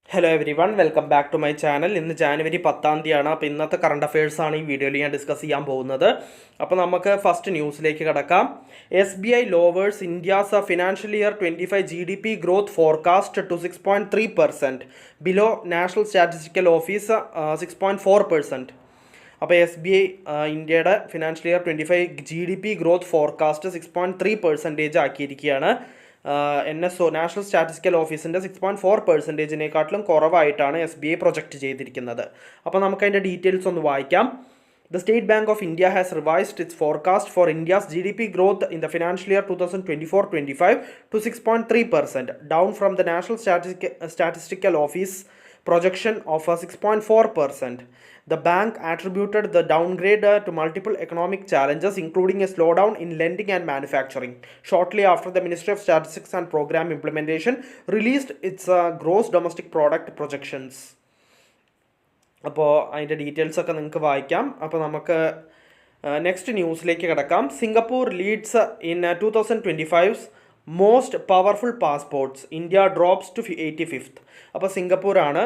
Hello everyone, welcome back to my channel. ഇന്ന് January 10-ാം തീയതിയാണ്. അപ്പോൾ ഇന്നത്തെ കറണ്ട് അഫയേഴ്സാണ് ഈ വീഡിയോയിൽ ഞാൻ ഡിസ്കസ് ചെയ്യാൻ പോകുന്നത്. അപ്പോൾ നമുക്ക് ഫസ്റ്റ് ന്യൂസിലേക്ക് കടക്കാം. SBI lowers India's financial year 25 GDP growth forecast to 6.3%, below national statistical office 6.4%. അപ്പോൾ SBI ഇന്ത്യയുടെ financial year 25 GDP growth forecast 6.3% ആക്കിയിരിക്കുകയാണ്. NSO നാഷണൽ സ്റ്റാറ്റിസ്റ്റിക്കൽ ഓഫീസിൻ്റെ 6.4%-നേക്കാട്ടിലും കുറവായിട്ടാണ് SBI പ്രൊജക്റ്റ് ചെയ്തിരിക്കുന്നത്. അപ്പോൾ നമുക്ക് അതിൻ്റെ ഡീറ്റെയിൽസ് ഒന്ന് വായിക്കാം. The State Bank of India has revised its forecast for India's GDP growth in the financial year 2024-25 to 6.3%, down from the National Statistical Office projection of 6.4%. The bank attributed the downgrade to multiple economic challenges, including a slowdown in lending and manufacturing. Shortly after the Ministry of Statistics and Program Implementation released its gross domestic product projections. അപ്പോൾ അതിൻ്റെ details ഒക്കെ നിങ്ങൾക്ക് വായിക്കാം. അപ്പോൾ നമുക്ക് next ന്യൂസിലേക്ക് കിടക്കാം. Singapore leads in 2025 most powerful passports, India drops to 85th. അപ്പോൾ സിംഗപ്പൂരാണ്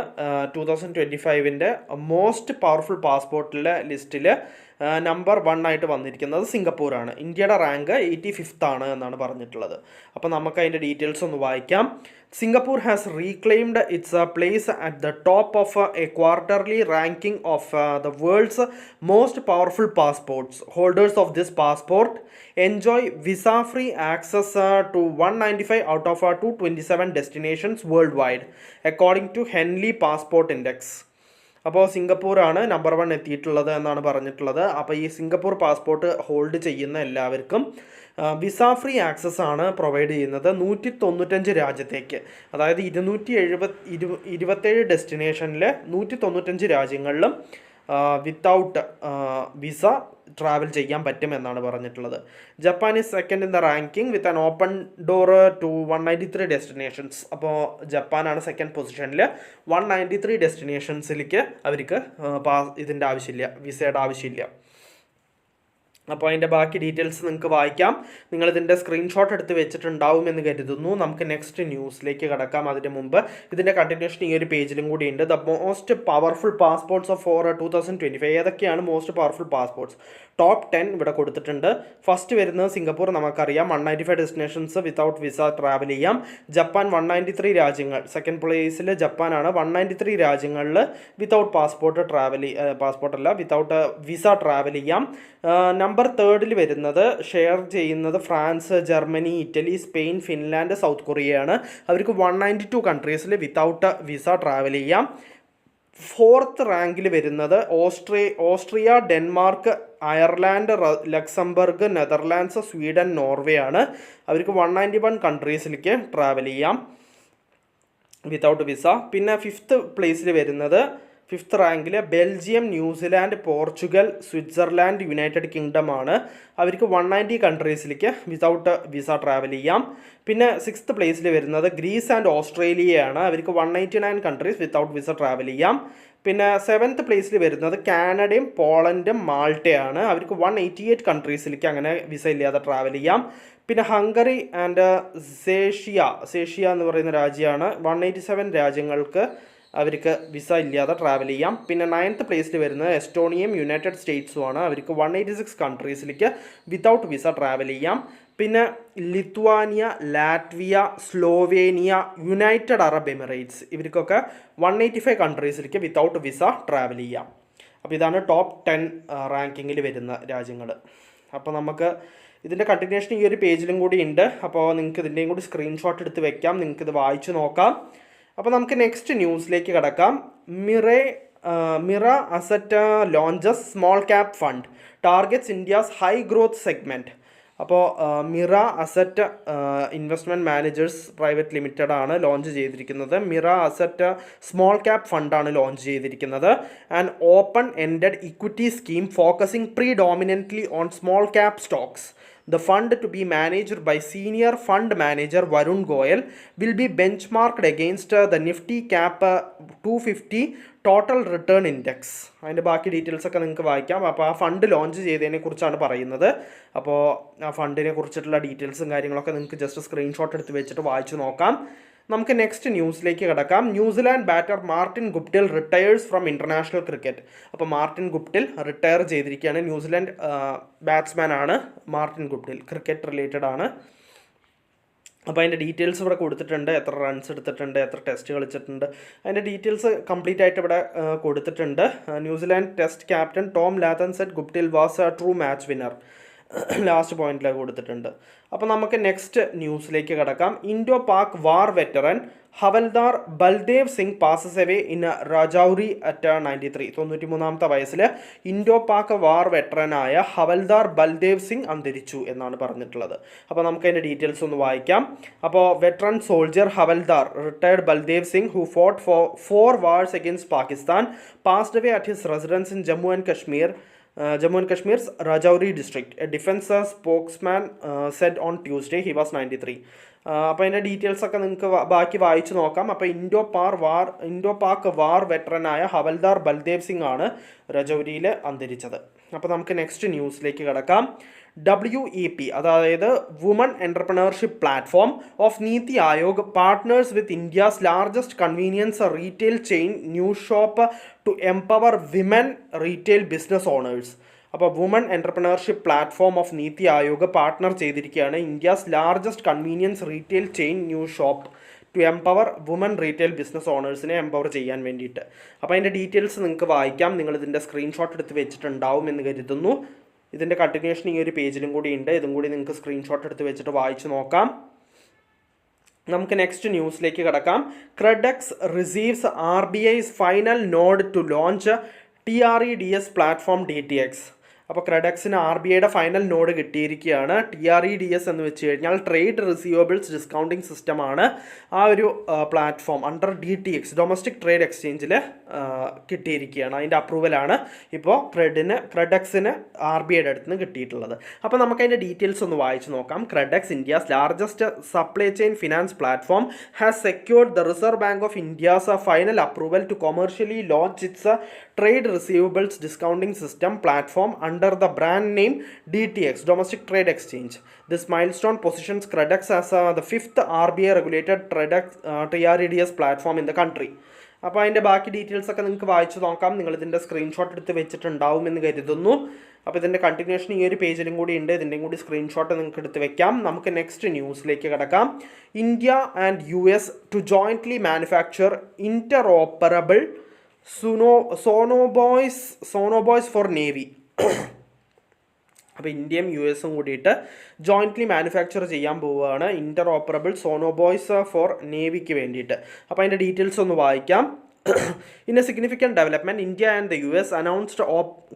2025 മോസ്റ്റ് പവർഫുൾ പാസ്പോർട്ടിലെ ലിസ്റ്റിൽ നമ്പർ 1 ആയിട്ട് വന്നിരിക്കുന്നത് സിംഗപ്പൂരാണ്. ഇന്ത്യയുടെ റാങ്ക് 85th ആണ് എന്നാണ് പറഞ്ഞിട്ടുള്ളത്. അപ്പോൾ നമുക്ക് അതിൻ്റെ ഡീറ്റെയിൽസ് ഒന്ന് വായിക്കാം. Singapore has reclaimed its place at the top of a quarterly ranking of the world's most powerful passports. Holders of this passport enjoy visa-free access to 195 out of 227 destinations worldwide, according to Henley Passport Index. അപ്പോൾ സിംഗപ്പൂരാണ് number 1 എത്തിയിട്ടുള്ളത് എന്നാണ് പറഞ്ഞിട്ടുള്ളത്. അപ്പോൾ ഈ Singapore passport hold ചെയ്യുന്ന എല്ലാവർക്കും visa free access ആണ് provide ചെയ്യുന്നത് 195 രാജ്യത്തേക്ക്. അതായത് 227 ഡെസ്റ്റിനേഷനിൽ 195 രാജ്യങ്ങളിലും വിത്തൗട്ട് വിസ ട്രാവൽ ചെയ്യാൻ പറ്റും എന്നാണ് പറഞ്ഞിട്ടുള്ളത്. Japan is second in the ranking with an open door to 193 destinations. അപ്പോൾ ജപ്പാനാണ് സെക്കൻഡ് പൊസിഷനിൽ. 193 ഡെസ്റ്റിനേഷൻസിലേക്ക് അവർക്ക് ഇതിൻ്റെ ആവശ്യമില്ല, വിസയുടെ ആവശ്യമില്ല. അപ്പോൾ അതിൻ്റെ ബാക്കി ഡീറ്റെയിൽസ് നിങ്ങൾക്ക് വായിക്കാം. നിങ്ങളിതിൻ്റെ സ്ക്രീൻഷോട്ട് എടുത്ത് വെച്ചിട്ടുണ്ടാവുമെന്ന് കരുതുന്നു. നമുക്ക് നെക്സ്റ്റ് ന്യൂസിലേക്ക് കടക്കാം. അതിന് മുമ്പ് ഇതിൻ്റെ കണ്ടിന്യൂഷൻ ഈ ഒരു പേജിലും കൂടി ഉണ്ട്. The most powerful passports of for 2025. ഏതൊക്കെയാണ് മോസ്റ്റ് പവർഫുൾ പാസ്പോർട്ട്സ്? ടോപ്പ് 10 ഇവിടെ കൊടുത്തിട്ടുണ്ട്. ഫസ്റ്റ് വരുന്നത് സിംഗപ്പൂർ, നമുക്കറിയാം 195 ഡെസ്റ്റിനേഷൻസ് വിത്തൗട്ട് വിസ ട്രാവൽ ചെയ്യാം. ജപ്പാൻ 193 രാജ്യങ്ങൾ, സെക്കൻഡ് പ്ലേസിൽ ജപ്പാനാണ്. 193 രാജ്യങ്ങളിൽ വിത്തൗട്ട് വിത്തൗട്ട് വിസ ട്രാവൽ ചെയ്യാം. നമ്പർ 3 വരുന്നത് ഷെയർ ചെയ്യുന്നത് France, Germany, Italy, Spain, Finland, south കൊറിയയാണ്. അവർക്ക് 192 കൺട്രീസിൽ വിത്തൗട്ട് വിസ ട്രാവൽ ചെയ്യാം. 4th റാങ്കിൽ വരുന്നത് Austria, Denmark, Ireland, Luxembourg, Netherlands, Sweden, Norway ആണ്. അവർക്ക് 191 കൺട്രീസിലേക്ക് ട്രാവൽ ചെയ്യാം വിത്തൗട്ട് വിസ. പിന്നെ 5th പ്ലേസിൽ വരുന്നത് 5th റാങ്കിൽ Belgium, New Zealand, Portugal, Switzerland, United Kingdom ആണ്. അവർക്ക് 190 കൺട്രീസിലേക്ക് വിതൗട്ട് വിസ ട്രാവൽ ചെയ്യാം. പിന്നെ 6th പ്ലേസിൽ വരുന്നത് ഗ്രീസ് ആൻഡ് ഓസ്ട്രേലിയയാണ്. അവർക്ക് 199 കൺട്രീസ് വിത്തൗട്ട് വിസ ട്രാവൽ ചെയ്യാം. പിന്നെ 7th പ്ലേസിൽ വരുന്നത് കാനഡയും പോളണ്ടും മാൾട്ടയാണ്. അവർക്ക് 188 കൺട്രീസിലേക്ക് അങ്ങനെ വിസ ഇല്ലാതെ ട്രാവൽ ചെയ്യാം. പിന്നെ ഹംഗറി ആൻഡ് സേഷ്യ എന്ന് പറയുന്ന രാജ്യമാണ്. 187 രാജ്യങ്ങൾക്ക് അവർക്ക് വിസ ഇല്ലാതെ ട്രാവൽ ചെയ്യാം. പിന്നെ 9th പ്ലേസിൽ വരുന്നത് എസ്റ്റോണിയയും യുണൈറ്റഡ് സ്റ്റേറ്റ്സുമാണ്. അവർക്ക് 186 കൺട്രീസിലേക്ക് വിത്തൗട്ട് വിസ ട്രാവൽ ചെയ്യാം. പിന്നെ Lithuania, Latvia, Slovenia, United Arab Emirates, ഇവർക്കൊക്കെ 185 കൺട്രീസിലേക്ക് വിത്തൗട്ട് വിസ ട്രാവൽ ചെയ്യാം. അപ്പോൾ ഇതാണ് ടോപ്പ് 10 റാങ്കിങ്ങിൽ വരുന്ന രാജ്യങ്ങൾ. അപ്പോൾ നമുക്ക് ഇതിൻ്റെ കണ്ടിന്യൂഷൻ ഈ ഒരു പേജിലും കൂടി ഉണ്ട്. അപ്പോൾ നിങ്ങൾക്ക് ഇതിൻ്റെയും കൂടി സ്ക്രീൻഷോട്ട് എടുത്ത് വെക്കാം, നിങ്ങൾക്കിത് വായിച്ചു നോക്കാം. അപ്പോൾ നമുക്ക് നെക്സ്റ്റ് ന്യൂസിലേക്ക് കിടക്കാം. Mirae asset launches small cap fund, targets India's high growth segment. അപ്പോൾ Mirae asset investment managers private limited ആണ് ലോഞ്ച് ചെയ്തിരിക്കുന്നത്. മിറ അസറ്റ് സ്മോൾ ക്യാപ് ഫണ്ടാണ് ലോഞ്ച് ചെയ്തിരിക്കുന്നത്. And open ended equity scheme focusing predominantly on small cap stocks. The fund, to be managed by senior fund manager Varun Goyal, will be benchmarked against the Nifty Cap 250 total return index. അതിൻ്റെ ബാക്കി details ഒക്കെ നിങ്ങൾക്ക് വായിക്കാം. അപ്പോൾ ആ fund launch ചെയ്തതിനെ കുറിച്ചാണ് പറയുന്നത്. അപ്പോൾ ആ ഫണ്ടിനെ കുറിച്ചിട്ടുള്ള ഡീറ്റെയിൽസും കാര്യങ്ങളൊക്കെ നിങ്ങൾക്ക് ജസ്റ്റ് സ്ക്രീൻഷോട്ട് എടുത്ത് വെച്ചിട്ട് വായിച്ചു നോക്കാം. നമുക്ക് നെക്സ്റ്റ് ന്യൂസിലേക്ക് കിടക്കാം. New Zealand batter Martin Guptill retires from international cricket. അപ്പോൾ മാർട്ടിൻ ഗുപ്റ്റിൽ റിട്ടയർ ചെയ്തിരിക്കുകയാണ്. ന്യൂസിലാൻഡ് ബാറ്റ്സ്മാൻ ആണ് മാർട്ടിൻ ഗുപ്റ്റിൽ, ക്രിക്കറ്റ് റിലേറ്റഡ് ആണ്. അപ്പോൾ അതിൻ്റെ ഡീറ്റെയിൽസ് ഇവിടെ കൊടുത്തിട്ടുണ്ട്, എത്ര റൺസ് എടുത്തിട്ടുണ്ട്, എത്ര ടെസ്റ്റ് കളിച്ചിട്ടുണ്ട്, അതിൻ്റെ ഡീറ്റെയിൽസ് കംപ്ലീറ്റ് ആയിട്ട് ഇവിടെ കൊടുത്തിട്ടുണ്ട്. New Zealand test captain Tom Latham said Guptill was a true match winner, last പോയിന്റിൽ കൊടുത്തിട്ടുണ്ട്. അപ്പോൾ നമുക്ക് നെക്സ്റ്റ് ന്യൂസിലേക്ക് കിടക്കാം. Indo Pak war veteran Havildar Baldev Singh passes away in Rajouri at 93. 93ാമത്തെ വയസ്സിൽ ഇൻഡോ പാക് വാർ വെറ്ററനായ ഹവൽദാർ ബൽദേവ് സിംഗ് അന്തരിച്ചു എന്നാണ് പറഞ്ഞിട്ടുള്ളത്. അപ്പോൾ നമുക്ക് അതിൻ്റെ ഡീറ്റെയിൽസ് ഒന്ന് വായിക്കാം. അപ്പോൾ veteran soldier havildar retired Baldev Singh who fought for 4 wars against Pakistan passed away at his residence in Jammu and Kashmir's Rajouri district. A defense spokesman said on Tuesday he was 93. അപ്പോൾ അതിൻ്റെ ഡീറ്റെയിൽസ് ഒക്കെ നിങ്ങൾക്ക് ബാക്കി വായിച്ച് നോക്കാം. അപ്പോൾ ഇൻഡോ പാക് വാർ വെറ്ററനായ ഹവൽദാർ ബൽദേവ് സിംഗ് ആണ് രജൌരിയിൽ അന്തരിച്ചത്. അപ്പോൾ നമുക്ക് നെക്സ്റ്റ് ന്യൂസിലേക്ക് കിടക്കാം. WEP, അതായത് woman entrepreneurship platform of NITI Aayog partners with India's largest convenience retail chain New Shop to empower women retail business owners. അപ്പോൾ woman entrepreneurship platform of NITI Aayog partner ചെയ്തിരിക്കുകയാണ് India's largest convenience retail chain New Shop to empower woman retail business ഓണേഴ്സിനെ empower ചെയ്യാൻ വേണ്ടിയിട്ട്. അപ്പോൾ അതിൻ്റെ details നിങ്ങൾക്ക് വായിക്കാം. നിങ്ങളിതിൻ്റെ screenshot എടുത്ത് വെച്ചിട്ടുണ്ടാവും എന്ന് കരുതുന്നു. ഇതിൻ്റെ കണ്ടിന്യൂഷൻ ഈ ഒരു പേജിലും കൂടി ഉണ്ട്. ഇതും കൂടി നിങ്ങൾക്ക് സ്ക്രീൻഷോട്ട് എടുത്ത് വെച്ചിട്ട് വായിച്ച് നോക്കാം. നമുക്ക് നെക്സ്റ്റ് ന്യൂസിലേക്ക് കിടക്കാം. Credex receives RBI's final nod to launch TREDS platform DTX. അപ്പോൾ ക്രെഡെക്സിന് RBIയുടെ ഫൈനൽ നോഡ് കിട്ടിയിരിക്കുകയാണ്. TREDS എന്ന് വെച്ച് കഴിഞ്ഞാൽ ട്രേഡ് റിസീവബിൾസ് ഡിസ്കൗണ്ടിങ് സിസ്റ്റമാണ്. ആ ഒരു platform under DTX domestic trade എക്സ്ചേഞ്ചിൽ കിട്ടിയിരിക്കുകയാണ്. അതിൻ്റെ അപ്രൂവലാണ് ഇപ്പോൾ ക്രെഡെക്സിന് RBIയുടെ അടുത്ത് നിന്ന് കിട്ടിയിട്ടുള്ളത്. അപ്പോൾ നമുക്കതിൻ്റെ ഡീറ്റെയിൽസ് ഒന്ന് വായിച്ച് നോക്കാം. Credex, India's largest supply chain finance platform, has secured the Reserve Bank of India's final approval to commercially launch its trade receivables discounting system platform under the brand name DTX Domestic Trade Exchange. This milestone positions Credex as the 5th RBI regulated TREDS platform in the country. അപ്പോൾ അതിൻ്റെ ബാക്കി details ഒക്കെ നിങ്ങൾക്ക് വായിച്ച് നോക്കാം. നിങ്ങളിതിൻ്റെ screenshot എടുത്ത് വെച്ചിട്ടുണ്ടാവും എന്ന് കരുതുന്നു. അപ്പോൾ ഇതിൻ്റെ കണ്ടിന്യൂഷൻ ഈ ഒരു പേജിലും കൂടി ഉണ്ട്. ഇതിൻ്റെയും കൂടി സ്ക്രീൻഷോട്ട് നിങ്ങൾക്ക് എടുത്ത് വെക്കാം. നമുക്ക് നെക്സ്റ്റ് ന്യൂസിലേക്ക് കിടക്കാം. India and US to jointly manufacture interoperable sonobuoys for navy. അപ്പോൾ ഇന്ത്യയും US കൂടിയിട്ട് ജോയിൻ്റ്ലി മാനുഫാക്ചർ ചെയ്യാൻ പോവുകയാണ് ഇൻ്റർഓപ്പറബിൾ സോണോബോയ്സ് ഫോർ നേവിക്ക് വേണ്ടിയിട്ട്. അപ്പോൾ അതിൻ്റെ ഡീറ്റെയിൽസ് ഒന്ന് വായിക്കാം. In a significant development, India and the US announced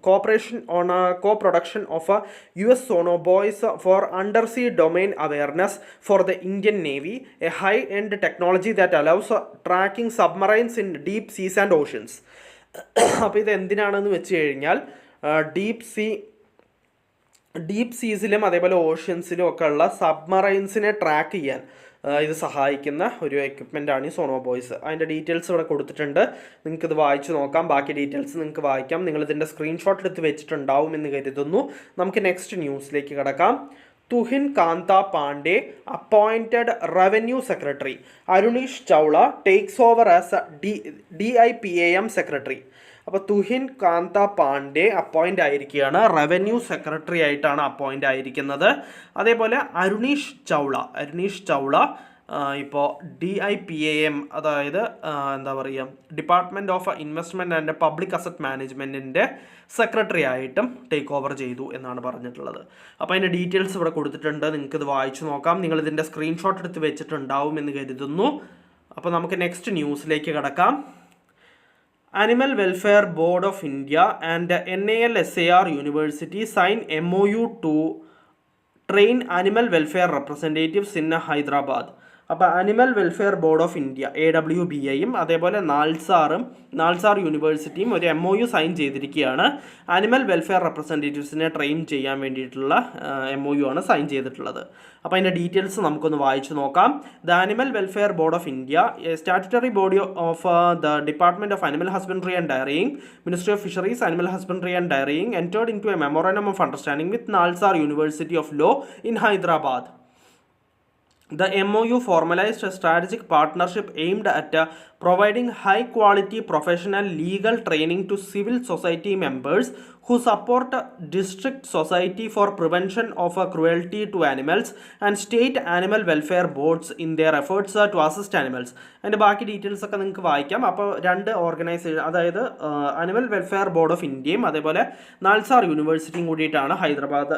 cooperation on a co-production of a US sonobuoys for undersea domain awareness for the Indian Navy, a high-end technology that allows tracking submarines in deep seas and oceans. അപ്പോൾ ഇത് എന്തിനാണെന്ന് വെച്ച് കഴിഞ്ഞാൽ deep സീസിലും അതേപോലെ ഓഷ്യൻസിലും ഒക്കെ ഉള്ള സബ്മറൈൻസിനെ track ചെയ്യാൻ ഇത് സഹായിക്കുന്ന ഒരു എക്യുപ്മെൻ്റാണ് ഈ സോണോബോയ്സ്. അതിൻ്റെ ഡീറ്റെയിൽസ് ഇവിടെ കൊടുത്തിട്ടുണ്ട്. നിങ്ങൾക്കിത് വായിച്ച് നോക്കാം. ബാക്കി ഡീറ്റെയിൽസ് നിങ്ങൾക്ക് വായിക്കാം. നിങ്ങളിതിൻ്റെ സ്ക്രീൻഷോട്ട് എടുത്ത് വെച്ചിട്ടുണ്ടാവും എന്ന് കരുതുന്നു. നമുക്ക് നെക്സ്റ്റ് ന്യൂസിലേക്ക് കിടക്കാം. Tuhin Kanta Pandey appointed revenue secretary. Arunish Chawla takes over as DIPAM secretary. അപ്പോൾ തുഹിൻ കാന്ത പാണ്ഡെ അപ്പോയിൻ്റ് ആയിരിക്കുകയാണ്, റവന്യൂ സെക്രട്ടറി ആയിട്ടാണ് അപ്പോയിൻ്റ് ആയിരിക്കുന്നത്. അതേപോലെ അരുണീഷ് ചൗള ഇപ്പോൾ DIPAM, അതായത് എന്താ പറയുക, department of investment and public asset മാനേജ്മെൻറ്റിൻ്റെ സെക്രട്ടറി ആയിട്ടും ടേക്ക് ഓവർ ചെയ്തു എന്നാണ് പറഞ്ഞിട്ടുള്ളത്. അപ്പോൾ അതിൻ്റെ ഡീറ്റെയിൽസ് ഇവിടെ കൊടുത്തിട്ടുണ്ട്. നിങ്ങൾക്കിത് വായിച്ചു നോക്കാം. നിങ്ങളിതിൻ്റെ സ്ക്രീൻഷോട്ട് എടുത്ത് വെച്ചിട്ടുണ്ടാവും എന്ന് കരുതുന്നു. അപ്പോൾ നമുക്ക് നെക്സ്റ്റ് ന്യൂസിലേക്ക് കിടക്കാം. Animal Welfare Board of India and NALSAR University sign MOU to train animal welfare representatives in Hyderabad. അപ്പോൾ animal welfare board of India AWBIയും അതേപോലെ നാൽസാർ യൂണിവേഴ്സിറ്റിയും ഒരു MOU സൈൻ ചെയ്തിരിക്കുകയാണ്. അനിമൽ വെൽഫെയർ റെപ്രസെൻറ്റേറ്റീവ്സിനെ ട്രെയിൻ ചെയ്യാൻ വേണ്ടിയിട്ടുള്ള MOU ആണ് സൈൻ ചെയ്തിട്ടുള്ളത്. അപ്പോൾ അതിൻ്റെ ഡീറ്റെയിൽസ് നമുക്കൊന്ന് വായിച്ചു നോക്കാം. The animal welfare board of India, a statutory body of the department of animal husbandry and dairying, ministry of fisheries, animal husbandry and dairying, entered into a memorandum of understanding with NALSAR university of law in Hyderabad. The MOU formalized a strategic partnership aimed at providing high-quality professional legal training to civil society members who support district society for prevention of cruelty to animals and state animal welfare boards in their efforts to assist animals. അതിൻ്റെ ബാക്കി details ഒക്കെ നിങ്ങൾക്ക് വായിക്കാം. അപ്പോൾ രണ്ട് organisation, അതായത് animal welfare board of ഇന്ത്യയും അതേപോലെ നാൽസാർ യൂണിവേഴ്സിറ്റിയും കൂടിയിട്ടാണ് ഹൈദരാബാദ്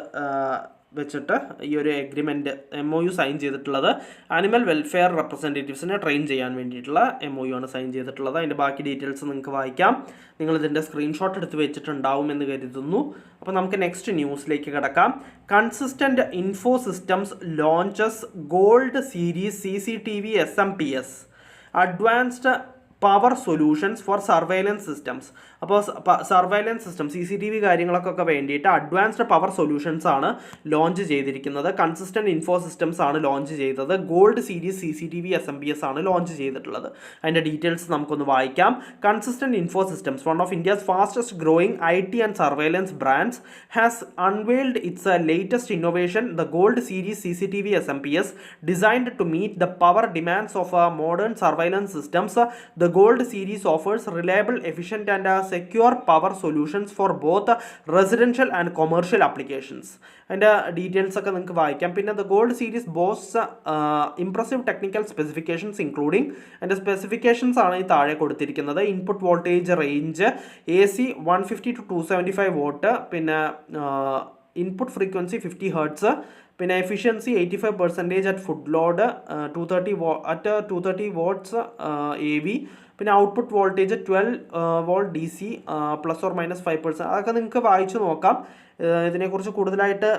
വെച്ചിട്ട് ഈ ഒരു എഗ്രിമെൻറ്റ് MOU സൈൻ ചെയ്തിട്ടുള്ളത്. ആനിമൽ വെൽഫെയർ റെപ്രസെൻറ്റേറ്റീവ്സിനെ ട്രെയിൻ ചെയ്യാൻ വേണ്ടിയിട്ടുള്ള MOU ആണ് സൈൻ ചെയ്തിട്ടുള്ളത്. അതിൻ്റെ ബാക്കി ഡീറ്റെയിൽസ് നിങ്ങൾക്ക് വായിക്കാം. നിങ്ങളിതിൻ്റെ സ്ക്രീൻഷോട്ട് എടുത്ത് വെച്ചിട്ടുണ്ടാവും എന്ന് കരുതുന്നു. അപ്പോൾ നമുക്ക് നെക്സ്റ്റ് ന്യൂസിലേക്ക് കിടക്കാം. Consistent info systems launches gold series CCTV SMPS advanced power solutions for surveillance systems. അപ്പോൾ സർവൈലൻസ് സിസ്റ്റം CCTV കാര്യങ്ങളൊക്കെ വേണ്ടിയിട്ട് അഡ്വാൻസ്ഡ് പവർ സൊല്യൂഷൻസ് ആണ് ലോഞ്ച് ചെയ്തിരിക്കുന്നത്. കൺസിസ്റ്റൻറ്റ് ഇൻഫോ സിസ്റ്റംസ് ആണ് ലോഞ്ച് ചെയ്തത്. ഗോൾഡ് സീരീസ് CCTV SMPS ആണ് ലോഞ്ച് ചെയ്തിട്ടുള്ളത്. അതിൻ്റെ ഡീറ്റെയിൽസ് നമുക്കൊന്ന് വായിക്കാം. Consistent info systems, one of India's fastest growing IT and surveillance brands, has unveiled it's latest innovation, the gold series CCTV SMPS, designed to meet the power demands of modern surveillance systems. The Gold series offers reliable, efficient and secure power solutions for both residential and commercial applications. അതിൻ്റെ details ഒക്കെ നിങ്ങൾക്ക് വായിക്കാം. പിന്നെ the gold series boasts impressive technical specifications including, അതിൻ്റെ specifications ആണ് ഈ താഴെ കൊടുത്തിരിക്കുന്നത്. Input voltage range AC 150 to 275 volt, പിന്നെ ഇൻപുട്ട് ഫ്രീക്വൻസി 50 ഹെർട്സ്, പിന്നെ efficiency 85% at full load, 230 watts AV, പിന്നെ ഔട്ട്പുട്ട് വോൾട്ടേജ് 12 വോൾട്ട് DC ±5%. അതൊക്കെ നിങ്ങൾക്ക് വായിച്ചു നോക്കാം. ഇതിനെക്കുറിച്ച് കൂടുതലായിട്ട്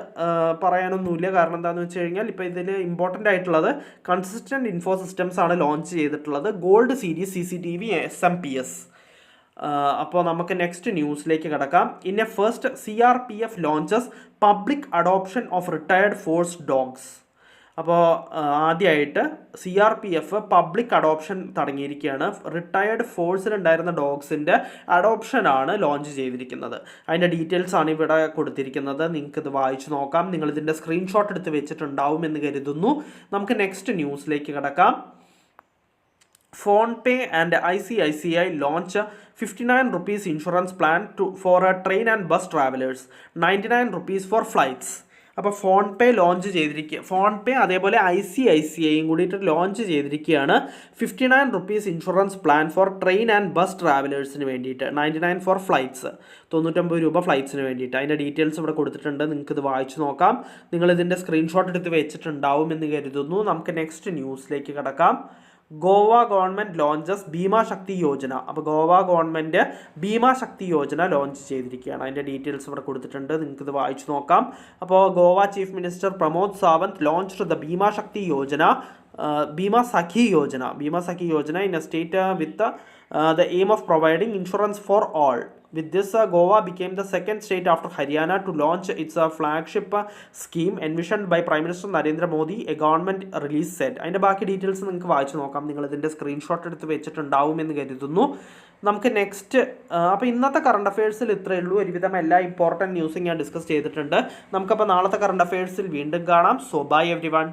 പറയാനൊന്നുമില്ല. കാരണം എന്താണെന്ന് വെച്ച് കഴിഞ്ഞാൽ ഇപ്പോൾ ഇതിൽ ഇമ്പോർട്ടൻ്റ് ആയിട്ടുള്ളത് കൺസിസ്റ്റൻറ്റ് ഇൻഫോ സിസ്റ്റംസ് ആണ് ലോഞ്ച് ചെയ്തിട്ടുള്ളത്, ഗോൾഡ് സീരീസ് CCTV SMPS. അപ്പോൾ നമുക്ക് നെക്സ്റ്റ് ന്യൂസിലേക്ക് കിടക്കാം. In a first CRPF launches public adoption of retired force dogs. അപ്പോൾ ആദ്യമായിട്ട് CRPF പബ്ലിക് അഡോപ്ഷൻ തുടങ്ങിയിരിക്കുകയാണ്. റിട്ടയർഡ് ഫോഴ്സിലുണ്ടായിരുന്ന ഡോഗ്സിൻ്റെ അഡോപ്ഷനാണ് ലോഞ്ച് ചെയ്തിരിക്കുന്നത്. അതിൻ്റെ ഡീറ്റെയിൽസ് ആണ് ഇവിടെ കൊടുത്തിരിക്കുന്നത്. നിങ്ങൾക്കിത് വായിച്ചു നോക്കാം. നിങ്ങളിതിൻ്റെ സ്ക്രീൻഷോട്ട് എടുത്ത് വെച്ചിട്ടുണ്ടാവും എന്ന് കരുതുന്നു. നമുക്ക് നെക്സ്റ്റ് ന്യൂസിലേക്ക് കിടക്കാം. PhonePe and ICICI launch 59 rupees insurance plan for train and bus travellers, 99 rupees for flights. അപ്പോൾ ഫോൺപേ ലോഞ്ച് ചെയ്തിരിക്കുക, ഫോൺപേ അതേപോലെ ICICIയും കൂടിയിട്ട് ലോഞ്ച് ചെയ്തിരിക്കുകയാണ് 59 rupees insurance plan for train and bus ട്രാവലേഴ്സിന് വേണ്ടിയിട്ട്, 99 ഫോർ ഫ്ലൈറ്റ്സ്, 99 രൂപ ഫ്ലൈറ്റ്സിന് വേണ്ടിയിട്ട്. അതിൻ്റെ ഡീറ്റെയിൽസ് ഇവിടെ കൊടുത്തിട്ടുണ്ട്. നിങ്ങൾക്കിത് വായിച്ചു നോക്കാം. നിങ്ങളിതിൻ്റെ സ്ക്രീൻഷോട്ട് എടുത്ത് വെച്ചിട്ടുണ്ടാവും എന്ന് കരുതുന്നു. നമുക്ക് നെക്സ്റ്റ് ന്യൂസിലേക്ക് കിടക്കാം. Goa government launches Bima Shakti Yojana. അപ്പോൾ ഗോവ ഗവൺമെൻറ് ഭീമാ ശക്തി യോജന ലോഞ്ച് ചെയ്തിരിക്കുകയാണ്. അതിൻ്റെ ഡീറ്റെയിൽസ് ഇവിടെ കൊടുത്തിട്ടുണ്ട്. നിങ്ങൾക്കിത് വായിച്ചു നോക്കാം. അപ്പോൾ Goa chief minister Pramod Sawant launched the Bima Shakti Yojana, Bima Sakhi Yojana in a state with the aim of providing insurance for all. With this, Goa became the second state after Haryana to launch its flagship scheme envisioned by Prime Minister Narendra Modi, a government release said. അതിൻ്റെ ബാക്കി details നിങ്ങൾക്ക് വായിച്ചു നോക്കാം. നിങ്ങളിതിൻ്റെ screenshot എടുത്ത് വെച്ചിട്ടുണ്ടാവും എന്ന് കരുതുന്നു. നമുക്ക് നെക്സ്റ്റ്, അപ്പോൾ ഇന്നത്തെ കറണ്ട് അഫയേഴ്സിൽ ഇത്രയേ ഉള്ളൂ. ഒരുവിധം എല്ലാ ഇമ്പോർട്ടൻറ്റ് ന്യൂസും ഞാൻ ഡിസ്കസ് ചെയ്തിട്ടുണ്ട്. നമുക്കപ്പോൾ നാളത്തെ കറണ്ട് അഫയേഴ്സിൽ വീണ്ടും കാണാം. So bye everyone.